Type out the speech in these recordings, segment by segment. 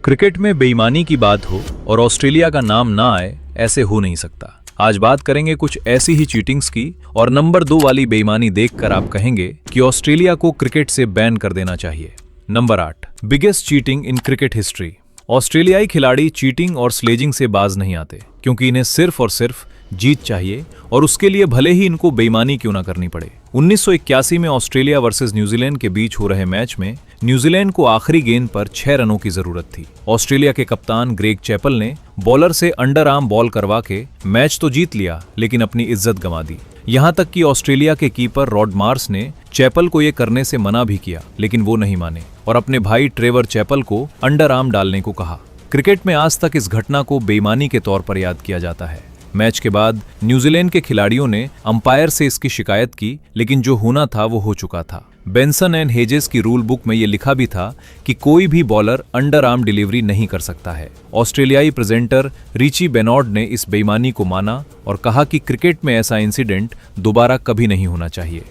Cricket में बेईमानी की बात हो और ऑस्ट्रेलिया का नाम ना आए, ऐसे हो नहीं सकता। आज बात करेंगे कुछ ऐसी ही चीटिंग्स की और नंबर 2 वाली बेईमानी देखकर आप कहेंगे कि ऑस्ट्रेलिया को क्रिकेट से बैन कर देना चाहिए। Number 8, biggest cheating in cricket history. ऑस्ट्रेलियाई खिलाड़ी चीटिंग और स्लेजिंग से बाज नहीं आते, क्योंकि इन्हें सिर्फ और सिर्फ जीत चाहिए और उसके लिए भले ही इनको बेईमानी क्यों ना करनी पड़े। 1981 में ऑस्ट्रेलिया वर्सेस न्यूजीलैंड के बीच हो रहे मैच में न्यूजीलैंड को आखिरी गेंद पर 6 रनों की जरूरत थी। ऑस्ट्रेलिया के कप्तान ग्रेग चैपल ने बॉलर से अंडर आर्म बॉल करवा के मैच तो जीत लिया, लेकिन अपनी इज्जत गंवा दी। यहां तक कि ऑस्ट्रेलिया के कीपर रॉड मार्स ने चैपल को ये करने से मना भी किया, लेकिन वो नहीं माने और अपने भाई ट्रेवर चैपल को अंडर आर्म डालने को कहा। क्रिकेट में आज तक इस घटना को बेईमानी के तौर पर याद किया जाता है। मैच के बाद न्यूजीलैंड के खिलाड़ियों ने अंपायर से इसकी शिकायत की, लेकिन जो होना था वो हो चुका था। बेंसन एंड हेजेस की रूल बुक में ये लिखा भी था कि कोई भी बॉलर अंडर आर्म डिलीवरी नहीं कर सकता है। ऑस्ट्रेलियाई प्रेजेंटर रिची बेनॉर्ड ने इस बेईमानी को माना और कहा कि क्रिकेट में ऐसा इंसिडेंट दोबारा कभी नहीं होना चाहिए।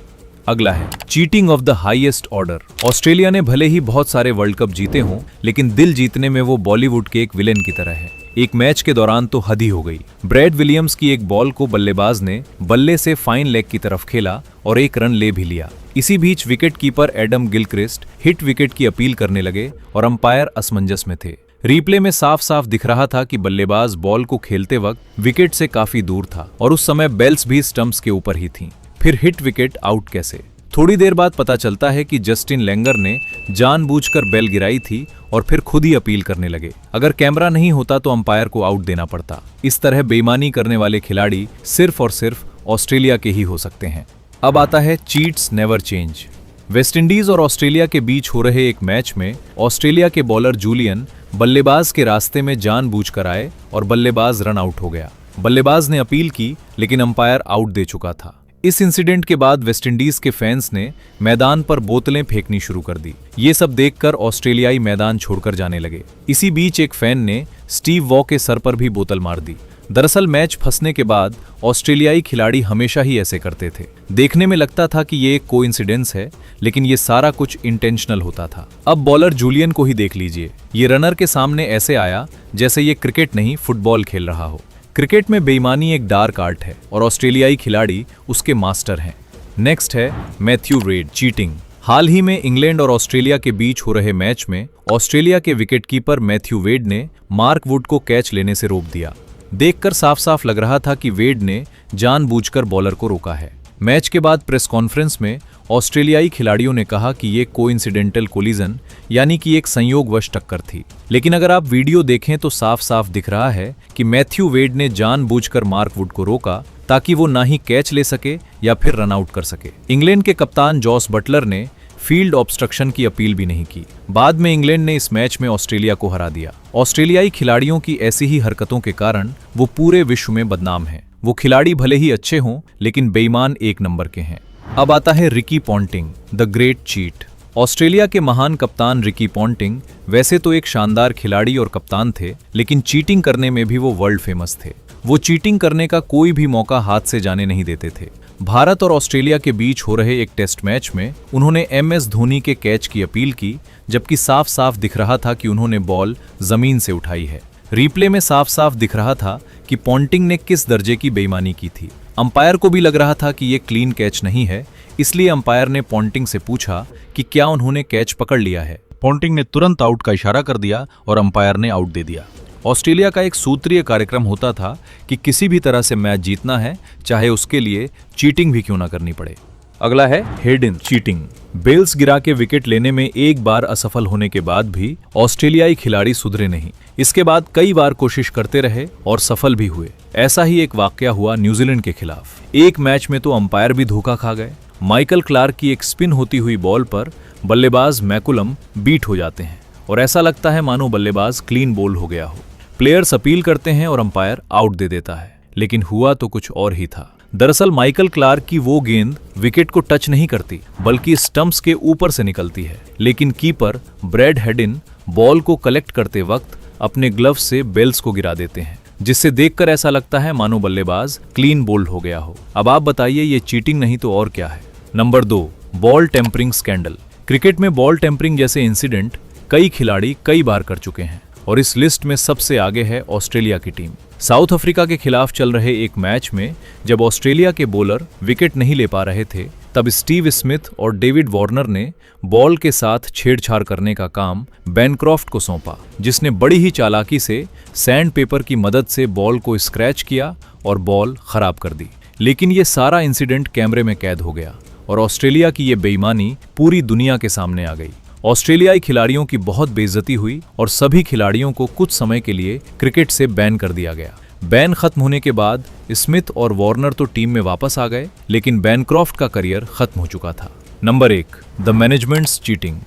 अगला है cheating of the highest order. Australia ने भले ही बहुत सारे वर्ल्ड कप जीते हों, लेकिन दिल जीतने में वो बॉलीवुड के एक विलेन की तरह है। एक मैच के दौरान तो हद ही हो गई। ब्रैड विलियम्स की एक बॉल को बल्लेबाज ने बल्ले से फाइन लेग की तरफ खेला और 1 रन ले भी लिया। इसी बीच wicket keeper Adam Gilchrist hit wicket की अपील करने लगे और अंपायर असमंजस में थे। रिप्ले में साफ साफ दिख रहा था कि बल्लेबाज बॉल को खेलते वक्त विकेट से काफी दूर था और उस समय बेल्स भी स्टंप्स के ऊपर ही थीं। फिर हिट विकेट आउट कैसे? थोड़ी देर बाद पता चलता है कि जस्टिन लेंगर ने जानबूझकर बेल गिराई थी और फिर खुद ही अपील करने लगे। अगर कैमरा नहीं होता तो अंपायर को आउट देना पड़ता। इस तरह बेईमानी करने वाले खिलाड़ी सिर्फ और सिर्फ ऑस्ट्रेलिया के ही हो सकते हैं। अब आता है चीट्स नेवर चेंज। वेस्टइंडीज और ऑस्ट्रेलिया के बीच हो रहे एक मैच में ऑस्ट्रेलिया के बॉलर जूलियन बल्लेबाज के रास्ते में जानबूझकर आए और बल्लेबाज रन आउट हो गया। बल्लेबाज ने अपील की, लेकिन अंपायर आउट दे चुका था। इस इंसिडेंट के बाद वेस्टइंडीज के फैंस ने मैदान पर बोतलें फेंकनी शुरू कर दी। ये सब देखकर ऑस्ट्रेलियाई मैदान छोड़कर जाने लगे। इसी बीच एक फैन ने स्टीव वॉ के सर पर भी बोतल मार दी। दरअसल मैच फंसने के बाद ऑस्ट्रेलियाई खिलाड़ी हमेशा ही ऐसे करते थे। देखने में लगता था कि ये एक कोइंसिडेंस है, लेकिन ये सारा कुछ इंटेंशनल होता था। अब बॉलर जूलियन को ही देख लीजिए। ये रनर के सामने ऐसे आया जैसे ये क्रिकेट नहीं फुटबॉल खेल रहा हो। क्रिकेट में बेईमानी एक डार्क आर्ट है और ऑस्ट्रेलियाई खिलाड़ी उसके मास्टर हैं। नेक्स्ट है मैथ्यू वेड चीटिंग। हाल ही में इंग्लैंड और ऑस्ट्रेलिया के बीच हो रहे मैच में ऑस्ट्रेलिया के विकेटकीपर मैथ्यू वेड ने मार्क वुड को कैच लेने से रोक दिया। देखकर साफ साफ लग रहा था कि वेड ने जानबूझकर बॉलर को रोका है। मैच के बाद प्रेस कॉन्फ्रेंस में ऑस्ट्रेलियाई खिलाड़ियों ने कहा कि ये कोइंसिडेंटल कोलिजन यानी कि एक संयोगवश टक्कर थी। लेकिन अगर आप वीडियो देखें तो साफ साफ दिख रहा है कि मैथ्यू वेड ने जानबूझकर मार्क वुड को रोका ताकि वो ना ही कैच ले सके या फिर रन आउट कर सके। इंग्लैंड के कप्तान जॉस बटलर ने फील्ड ऑब्स्ट्रक्शन की अपील भी नहीं की। बाद में इंग्लैंड ने इस मैच में ऑस्ट्रेलिया को हरा दिया। ऑस्ट्रेलियाई खिलाड़ियों की ऐसी ही हरकतों के कारण वो पूरे विश्व में बदनाम हैं। वो खिलाड़ी भले ही अच्छे हों, लेकिन बेईमान एक नंबर के हैं। अब आता है Ricky Ponting, the great cheat. Australia के महान कप्तान रिकी पॉन्टिंग वैसे तो एक शानदार खिलाड़ी और कप्तान थे, लेकिन चीटिंग करने में भी वो वर्ल्ड फेमस थे। वो चीटिंग करने का कोई भी मौका हाथ से जाने नहीं देते थे। भारत और ऑस्ट्रेलिया के बीच हो रहे एक टेस्ट मैच में उन्होंने MS धोनी के कैच की अपील की, जबकि साफ साफ दिख रहा था कि उन्होंने बॉल जमीन से उठाई है। रिप्ले में साफ साफ दिख रहा था कि पॉन्टिंग ने किस दर्जे की बेईमानी की थी। अंपायर को भी लग रहा था कि ये क्लीन कैच नहीं है, इसलिए अंपायर ने पॉन्टिंग से पूछा कि क्या उन्होंने कैच पकड़ लिया है। पॉन्टिंग ने तुरंत आउट का इशारा कर दिया और अंपायर ने आउट दे दिया। ऑस्ट्रेलिया का एक सूत्रीय कार्यक्रम होता था कि किसी भी तरह से मैच जीतना है, चाहे उसके लिए चीटिंग भी क्यों ना करनी पड़े। अगला है हेड इन चीटिंग। बेल्स गिरा के विकेट लेने में एक बार असफल होने के बाद भी ऑस्ट्रेलियाई खिलाड़ी सुधरे नहीं। इसके बाद कई बार कोशिश करते रहे और सफल भी हुए। ऐसा ही एक वाकया हुआ न्यूजीलैंड के खिलाफ। एक मैच में तो अंपायर भी धोखा खा गए। माइकल क्लार्क की एक स्पिन होती हुई बॉल पर बल्लेबाज मैकुलम बीट हो जाते हैं और ऐसा लगता है मानो बल्लेबाज क्लीन बोल्ड हो गया हो। प्लेयर्स अपील करते हैं और अंपायर आउट दे देता है, लेकिन हुआ तो कुछ और ही था। दरअसल माइकल क्लार्क की वो गेंद विकेट को टच नहीं करती, बल्कि स्टंप्स के ऊपर से निकलती है। लेकिन कीपर ब्रैड हेडिन बॉल को कलेक्ट करते वक्त अपने ग्लव्स से बेल्स को गिरा देते हैं, जिससे देखकर ऐसा लगता है मानो बल्लेबाज क्लीन बोल्ड हो गया हो। अब आप बताइए ये चीटिंग नहीं तो और क्या है। Number 2, ball tampering scandal. Cricket में बॉल टेम्परिंग जैसे इंसिडेंट कई खिलाड़ी कई बार कर चुके हैं और इस लिस्ट में सबसे आगे है ऑस्ट्रेलिया की टीम। साउथ अफ्रीका के खिलाफ चल रहे एक मैच में जब ऑस्ट्रेलिया के बॉलर विकेट नहीं ले पा रहे थे, तब स्टीव स्मिथ और डेविड वार्नर ने बॉल के साथ छेड़छाड़ करने का काम बैनक्रॉफ्ट को सौंपा, जिसने बड़ी ही चालाकी से सैंड पेपर की मदद से बॉल को स्क्रैच किया और बॉल खराब कर दी। लेकिन ये सारा इंसिडेंट कैमरे में कैद हो गया और ऑस्ट्रेलिया की ये बेईमानी पूरी दुनिया के सामने आ गई। ऑस्ट्रेलियाई खिलाड़ियों की बहुत बेइज्जती हुई और सभी खिलाड़ियों को कुछ समय के लिए क्रिकेट से बैन कर दिया गया। बैन खत्म होने के बाद स्मिथ और वार्नर तो टीम में वापस आ गए, लेकिन बैनक्रॉफ्ट का करियर खत्म हो चुका था। Number 1, the managements cheating.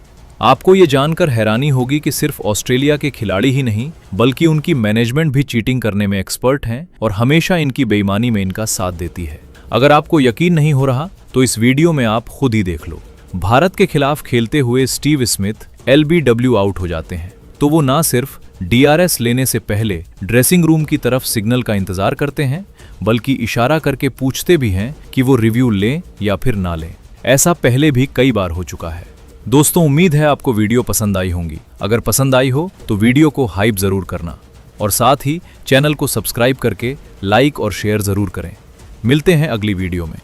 आपको ये जानकर हैरानी होगी कि सिर्फ ऑस्ट्रेलिया के खिलाड़ी ही नहीं, बल्कि उनकी मैनेजमेंट भी चीटिंग करने में एक्सपर्ट हैं और हमेशा इनकी बेईमानी में इनका साथ देती है। अगर आपको यकीन नहीं हो रहा तो इस वीडियो में आप खुद ही देख लो। भारत के खिलाफ खेलते हुए स्टीव स्मिथ LBW आउट हो जाते हैं, तो वो ना सिर्फ DRS लेने से पहले ड्रेसिंग रूम की तरफ सिग्नल का इंतजार करते हैं, बल्कि इशारा करके पूछते भी हैं कि वो रिव्यू लें या फिर ना लें। ऐसा पहले भी कई बार हो चुका है। दोस्तों, उम्मीद है आपको वीडियो पसंद आई होंगी। अगर पसंद आई हो तो वीडियो को हाइप जरूर करना और साथ ही चैनल को सब्सक्राइब करके लाइक और शेयर जरूर करें। मिलते हैं अगली वीडियो में।